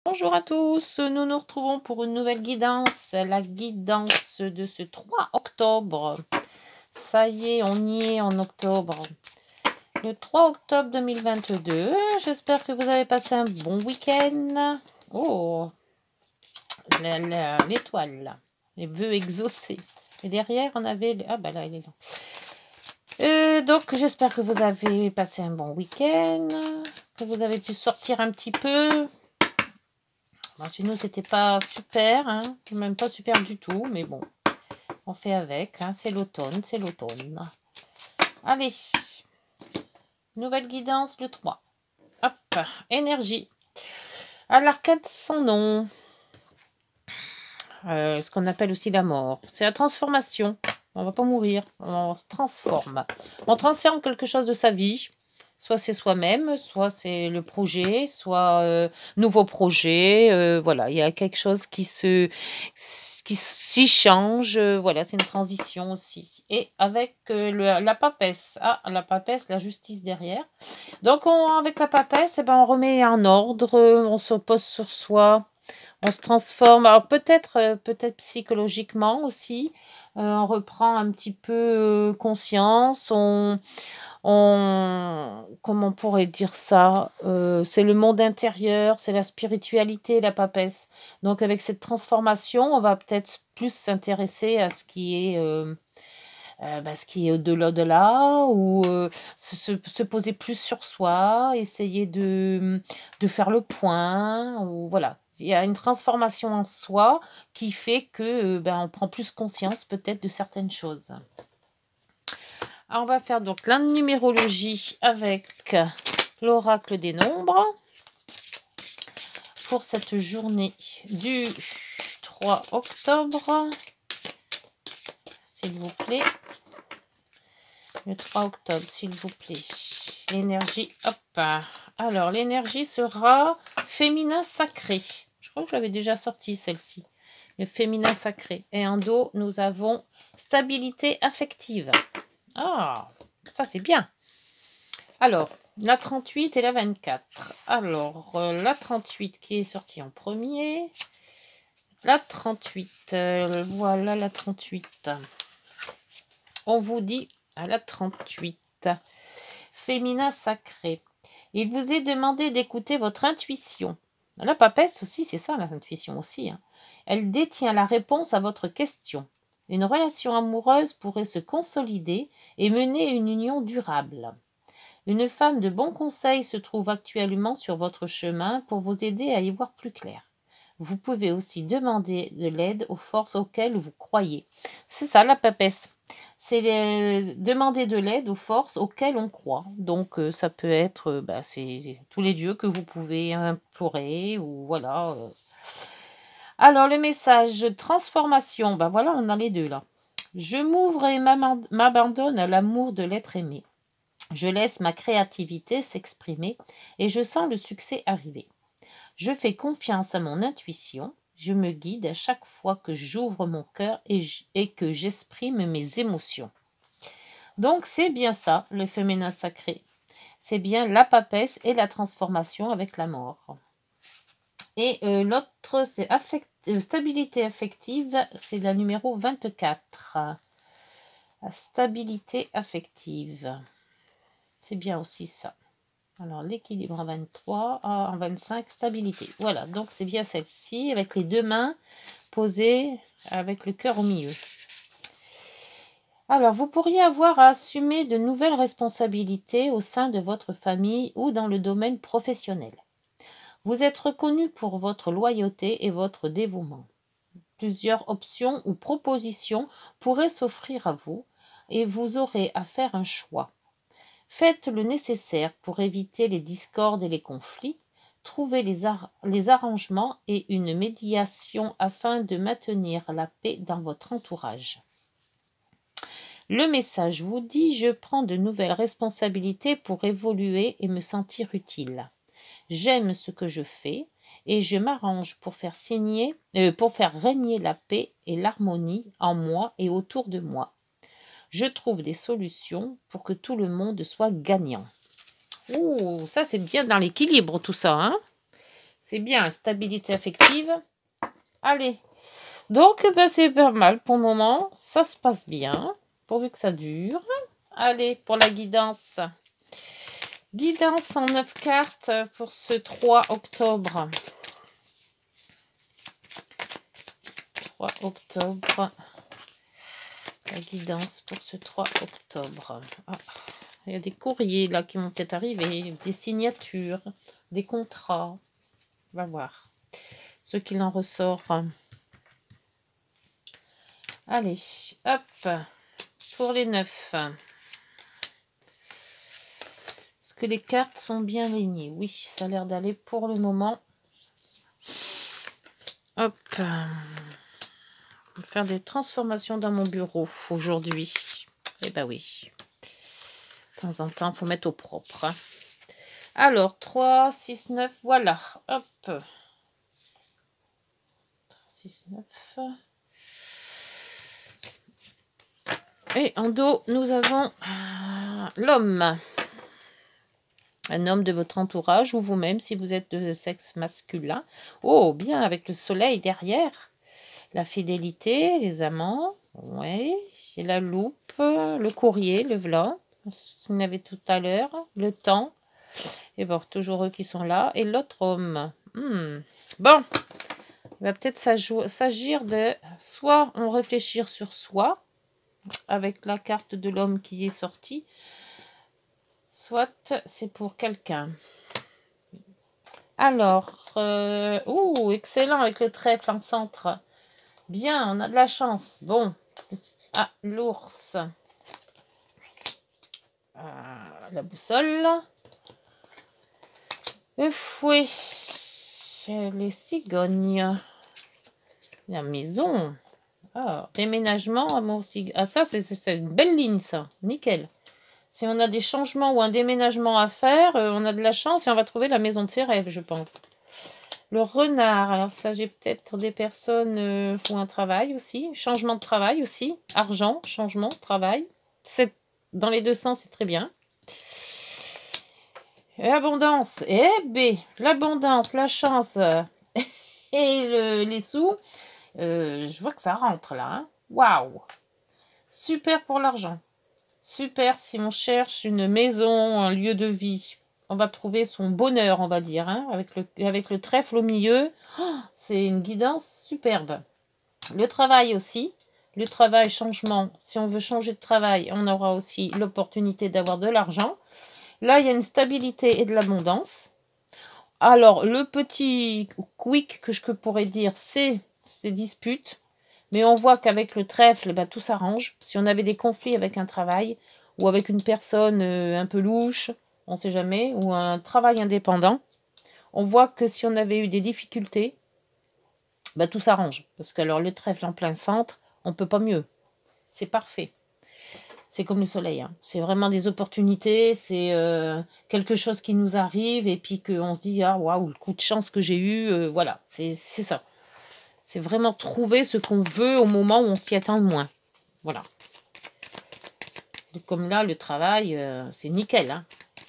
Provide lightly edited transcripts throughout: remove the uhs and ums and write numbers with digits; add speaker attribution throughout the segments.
Speaker 1: Bonjour à tous, nous nous retrouvons pour une nouvelle guidance, la guidance de ce 3 octobre. Ça y est, on y est en octobre. Le 3 octobre 2022, j'espère que vous avez passé un bon week-end. Oh, l'étoile, les vœux exaucés. Et derrière, on avait... Ah bah là, il est là. Donc, j'espère que vous avez passé un bon week-end, que vous avez pu sortir un petit peu. Bon, chez nous, c'était pas super, hein, même pas super du tout, mais bon, on fait avec, hein, c'est l'automne, c'est l'automne. Allez, nouvelle guidance, le 3. Hop, énergie. À l'arcade sans nom. Ce qu'on appelle aussi la mort. C'est la transformation. On va pas mourir, on se transforme. On transforme quelque chose de sa vie. Soit c'est soi-même, soit c'est le projet, soit nouveau projet. Voilà, il y a quelque chose qui s'y change. Voilà, c'est une transition aussi. Et avec la papesse. Ah, la papesse, la justice derrière. Donc, avec la papesse, eh ben, on remet en ordre, on se pose sur soi. On se transforme, alors peut-être psychologiquement aussi, on reprend un petit peu conscience, comment on pourrait dire ça, c'est le monde intérieur, c'est la spiritualité, la papesse. Donc avec cette transformation, on va peut-être plus s'intéresser à ce qui est au-delà, ou se poser plus sur soi, essayer de faire le point, ou voilà. Il y a une transformation en soi qui fait que on prend plus conscience peut-être de certaines choses. Alors, on va faire donc la numérologie avec l'oracle des nombres pour cette journée du 3 octobre, s'il vous plaît. Le 3 octobre, s'il vous plaît. L'énergie, hop. Alors, l'énergie sera féminin sacré. Je crois que je l'avais déjà sorti, celle-ci. Le féminin sacré. Et en dos, nous avons stabilité affective. Ah, ça c'est bien. Alors, la 38 et la 24. Alors, la 38 qui est sortie en premier. La 38. Voilà la 38. On vous dit à la 38. Féminin sacré. Il vous est demandé d'écouter votre intuition. La papesse aussi, c'est ça l'intuition aussi. Hein. Elle détient la réponse à votre question. Une relation amoureuse pourrait se consolider et mener une union durable. Une femme de bon conseil se trouve actuellement sur votre chemin pour vous aider à y voir plus clair. Vous pouvez aussi demander de l'aide aux forces auxquelles vous croyez. C'est ça la papesse. C'est demander de l'aide aux forces auxquelles on croit. Donc ça peut être c'est tous les dieux que vous pouvez implorer ou voilà. Alors le message transformation, voilà, on a les deux là. Je m'ouvre et m'abandonne à l'amour de l'être aimé. Je laisse ma créativité s'exprimer et je sens le succès arriver. Je fais confiance à mon intuition. Je me guide à chaque fois que j'ouvre mon cœur et que j'exprime mes émotions. Donc c'est bien ça, le féminin sacré. C'est bien la papesse et la transformation avec la mort. Et l'autre, c'est stabilité affective, c'est la numéro 24. La stabilité affective. C'est bien aussi ça. Alors, l'équilibre en 23, en 25, stabilité. Voilà, donc c'est bien celle-ci, avec les deux mains posées, avec le cœur au milieu. Alors, vous pourriez avoir à assumer de nouvelles responsabilités au sein de votre famille ou dans le domaine professionnel. Vous êtes reconnu pour votre loyauté et votre dévouement. Plusieurs options ou propositions pourraient s'offrir à vous et vous aurez à faire un choix. Faites le nécessaire pour éviter les discordes et les conflits. Trouvez les arrangements et une médiation afin de maintenir la paix dans votre entourage. Le message vous dit « Je prends de nouvelles responsabilités pour évoluer et me sentir utile. J'aime ce que je fais et je m'arrange pour faire régner la paix et l'harmonie en moi et autour de moi. Je trouve des solutions pour que tout le monde soit gagnant. » Ouh, ça c'est bien dans l'équilibre tout ça, hein? C'est bien, stabilité affective. Allez. Donc, ben, c'est pas mal pour le moment. Ça se passe bien, pourvu que ça dure. Allez, pour la guidance. Guidance en 9 cartes pour ce 3 octobre. 3 octobre. La guidance pour ce 3 octobre. Ah, il y a des courriers là qui vont peut-être arriver. Des signatures, des contrats. On va voir ce qu'il en ressort. Allez, hop, pour les 9. Est-ce que les cartes sont bien alignées? Oui, ça a l'air d'aller pour le moment. Hop, je vais faire des transformations dans mon bureau aujourd'hui. Eh ben oui, de temps en temps, il faut mettre au propre. Hein. Alors, 3, 6, 9, voilà, hop. 6, 9... Et en dos, nous avons l'homme. Un homme de votre entourage ou vous-même si vous êtes de sexe masculin. Oh, bien, avec le soleil derrière. La fidélité, les amants. Oui. Et la loupe, le courrier, le v'là. On avait tout à l'heure. Le temps. Et bon, toujours eux qui sont là. Et l'autre homme. Bon. Il va peut-être s'agir de soit on réfléchir sur soi avec la carte de l'homme qui est sortie, soit c'est pour quelqu'un. Alors, excellent avec le trèfle en centre. Bien, on a de la chance. Bon. Ah, l'ours. La boussole. Le fouet. Les cigognes. La maison. Ah, déménagement, amour, ah, ça, c'est une belle ligne, ça. Nickel. Si on a des changements ou un déménagement à faire, on a de la chance et on va trouver la maison de ses rêves, je pense. Le renard, alors ça, j'ai peut-être des personnes ou un travail aussi. Changement de travail aussi. Argent, changement, travail. Dans les deux sens, c'est très bien. L'abondance. Eh B, l'abondance, la chance et les sous. Je vois que ça rentre là. Hein. Waouh! Super pour l'argent. Super si on cherche une maison, un lieu de vie. On va trouver son bonheur, on va dire. Hein, avec le trèfle au milieu. Oh, c'est une guidance superbe. Le travail aussi. Le travail, changement. Si on veut changer de travail, on aura aussi l'opportunité d'avoir de l'argent. Là, il y a une stabilité et de l'abondance. Alors, le petit quick que je pourrais dire, c'est ces disputes. Mais on voit qu'avec le trèfle, bah, tout s'arrange. Si on avait des conflits avec un travail ou avec une personne un peu louche, on ne sait jamais, ou un travail indépendant, on voit que si on avait eu des difficultés, bah, tout s'arrange. Parce que alors le trèfle en plein centre, on ne peut pas mieux. C'est parfait. C'est comme le soleil. Hein. C'est vraiment des opportunités. C'est quelque chose qui nous arrive et puis qu'on se dit, ah waouh, le coup de chance que j'ai eu. Voilà, c'est ça. C'est vraiment trouver ce qu'on veut au moment où on s'y attend le moins. Voilà. Comme là, le travail, c'est nickel. Hein.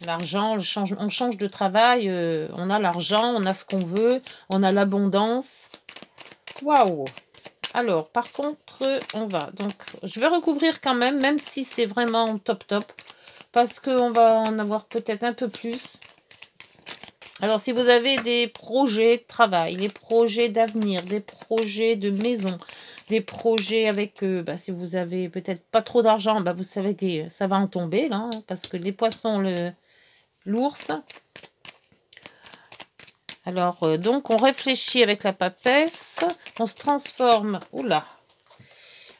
Speaker 1: L'argent, on change de travail, on a l'argent, on a ce qu'on veut, on a l'abondance. Waouh! Alors, par contre, on va. Donc, je vais recouvrir quand même si c'est vraiment top. Parce qu'on va en avoir peut-être un peu plus. Alors, si vous avez des projets de travail, des projets d'avenir, des projets de maison, des projets avec, si vous avez peut-être pas trop d'argent, vous savez que ça va en tomber, là, hein, parce que les poissons, l'ours. Alors, donc, on réfléchit avec la papesse, on se transforme, oula.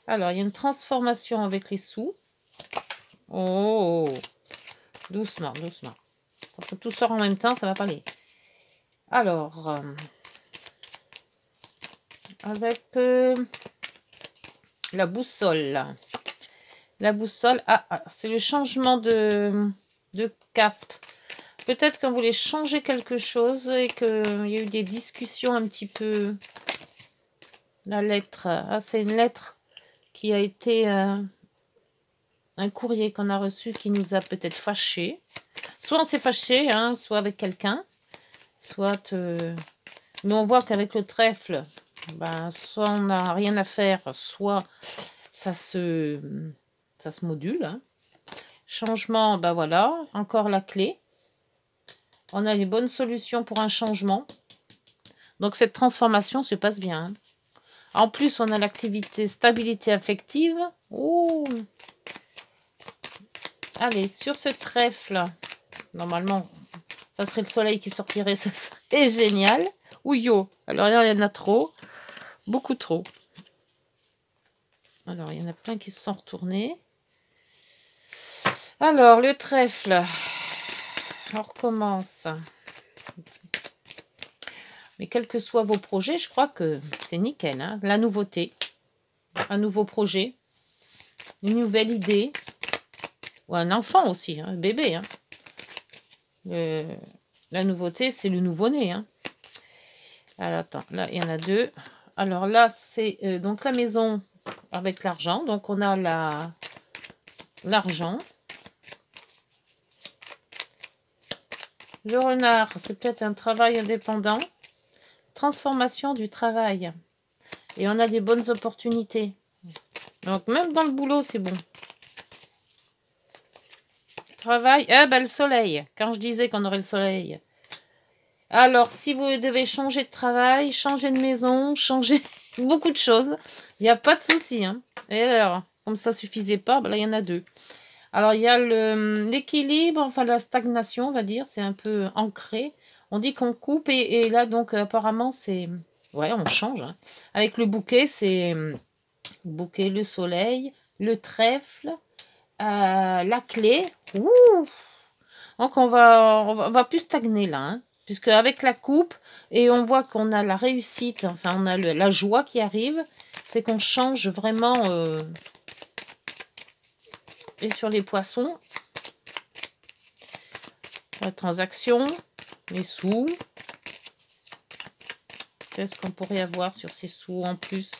Speaker 1: Alors, il y a une transformation avec les sous. Oh, doucement. Quand tout sort en même temps, ça va pas aller. Alors, avec la boussole. La boussole, c'est le changement de cap. Peut-être qu'on voulait changer quelque chose et qu'il y a eu des discussions un petit peu. La lettre, c'est une lettre qui a été un courrier qu'on a reçu qui nous a peut-être fâchés. Soit on s'est fâché, hein, soit avec quelqu'un, soit Mais on voit qu'avec le trèfle, ben, soit on n'a rien à faire, soit ça se module. Hein. Changement, ben voilà, encore la clé. On a les bonnes solutions pour un changement. Donc cette transformation se passe bien. Hein. En plus, on a l'activité stabilité affective. Oh. Allez, sur ce trèfle, normalement, ça serait le soleil qui sortirait, ça serait génial. Ouyo, alors il y en a trop, beaucoup trop. Alors, il y en a plein qui se sont retournés. Alors, le trèfle, on recommence. Mais quels que soient vos projets, je crois que c'est nickel. Hein. La nouveauté, un nouveau projet, une nouvelle idée. Ou un enfant aussi, hein, un bébé. Hein. La nouveauté, c'est le nouveau-né. Hein. Alors, attends, là, il y en a deux. Alors là, c'est donc la maison avec l'argent. Donc, on a l'argent. Le renard, c'est peut-être un travail indépendant. Transformation du travail. Et on a des bonnes opportunités. Donc, même dans le boulot, c'est bon. Travail. Ah, ben le soleil. Quand je disais qu'on aurait le soleil. Alors, si vous devez changer de travail, changer de maison, changer beaucoup de choses, il n'y a pas de souci. Hein. Et alors, comme ça ne suffisait pas, ben là, il y en a deux. Alors, il y a l'équilibre, enfin la stagnation, on va dire. C'est un peu ancré. On dit qu'on coupe et là, donc, apparemment, c'est... Ouais, on change. Hein. Avec le bouquet, c'est... Bouquet, le soleil, le trèfle, la clé. Ouh. Donc, on va plus stagner là. Hein. Puisque avec la coupe, et on voit qu'on a la réussite, enfin, on a la joie qui arrive, c'est qu'on change vraiment... Et sur les poissons, la transaction, les sous. Qu'est-ce qu'on pourrait avoir sur ces sous en plus?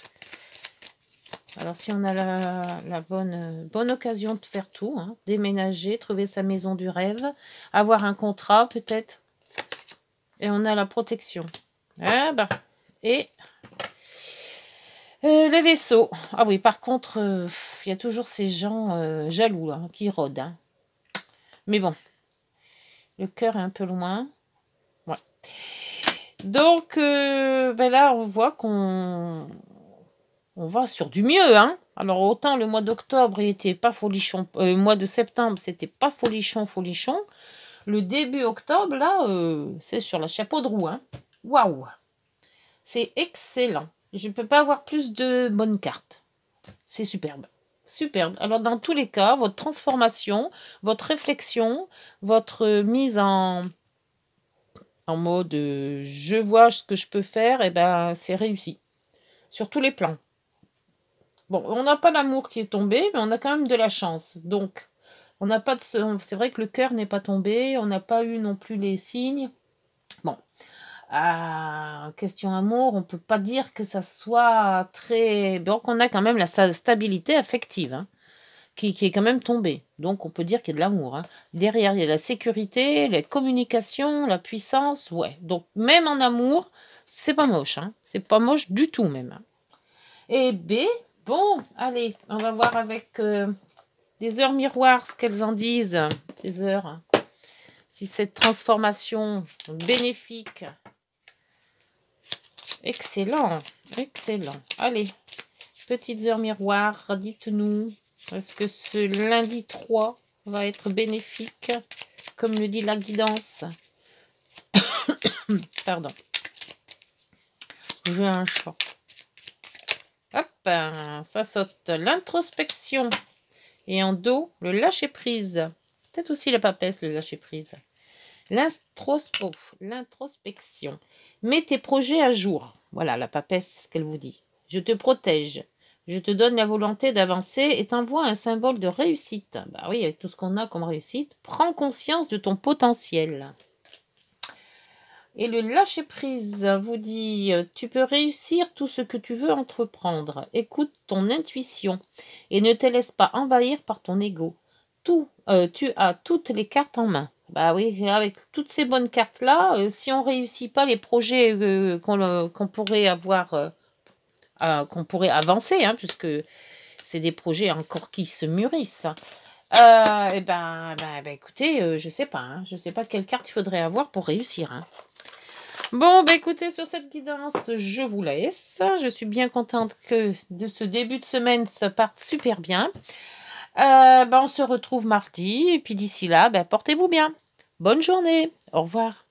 Speaker 1: Alors, si on a la bonne occasion de faire tout, hein, déménager, trouver sa maison du rêve, avoir un contrat peut-être, et on a la protection. Ah bah, et les vaisseaux. Ah oui, par contre, il y a toujours ces gens jaloux là, qui rôdent. Hein. Mais bon, le cœur est un peu loin. Ouais. Donc, ben là, on voit qu'on va sur du mieux. Hein. Alors, autant le mois d'octobre, il était pas folichon. Le mois de septembre, c'était pas folichon. Le début octobre, là, c'est sur la chapeau de roue. Hein. Waouh! C'est excellent. Je ne peux pas avoir plus de bonnes cartes. C'est superbe. Superbe. Alors, dans tous les cas, votre transformation, votre réflexion, votre mise en mode je vois ce que je peux faire, et ben c'est réussi. Sur tous les plans. Bon, on n'a pas l'amour qui est tombé, mais on a quand même de la chance. Donc, on n'a pas de... C'est vrai que le cœur n'est pas tombé, on n'a pas eu non plus les signes. Bon. Question amour, on peut pas dire que ça soit très... Donc, on a quand même la stabilité affective, hein, qui est quand même tombée. Donc, on peut dire qu'il y a de l'amour. Hein. Derrière, il y a la sécurité, la communication, la puissance. Ouais. Donc, même en amour, c'est pas moche. Hein. C'est pas moche du tout, même. Hein. Et B, bon, allez, on va voir avec des heures miroirs ce qu'elles en disent. Ces heures. Hein. Si cette transformation bénéfique... Excellent, excellent. Allez, petites heures miroirs, dites-nous, est-ce que ce lundi 3 va être bénéfique, comme le dit la guidance? Pardon. J'ai un chat. Hop, ça saute. L'introspection. Et en dos, le lâcher-prise. Peut-être aussi la papesse, le lâcher-prise. L'introspection. Mets tes projets à jour. Voilà, la papesse, c'est ce qu'elle vous dit. Je te protège. Je te donne la volonté d'avancer et t'envoie un symbole de réussite. Bah oui, avec tout ce qu'on a comme réussite. Prends conscience de ton potentiel. Et le lâcher-prise vous dit, tu peux réussir tout ce que tu veux entreprendre. Écoute ton intuition et ne te laisse pas envahir par ton ego. Tu as toutes les cartes en main. Bah oui, avec toutes ces bonnes cartes-là, si on réussit pas les projets qu'on pourrait avoir, qu'on pourrait avancer, hein, puisque c'est des projets encore qui se mûrissent. Et écoutez, je sais pas, hein, je sais pas quelle carte il faudrait avoir pour réussir. Hein. Bon, écoutez, sur cette guidance, je vous laisse. Je suis bien contente que de ce début de semaine se parte super bien. On se retrouve mardi, et puis d'ici là, portez-vous bien. Bonne journée, au revoir.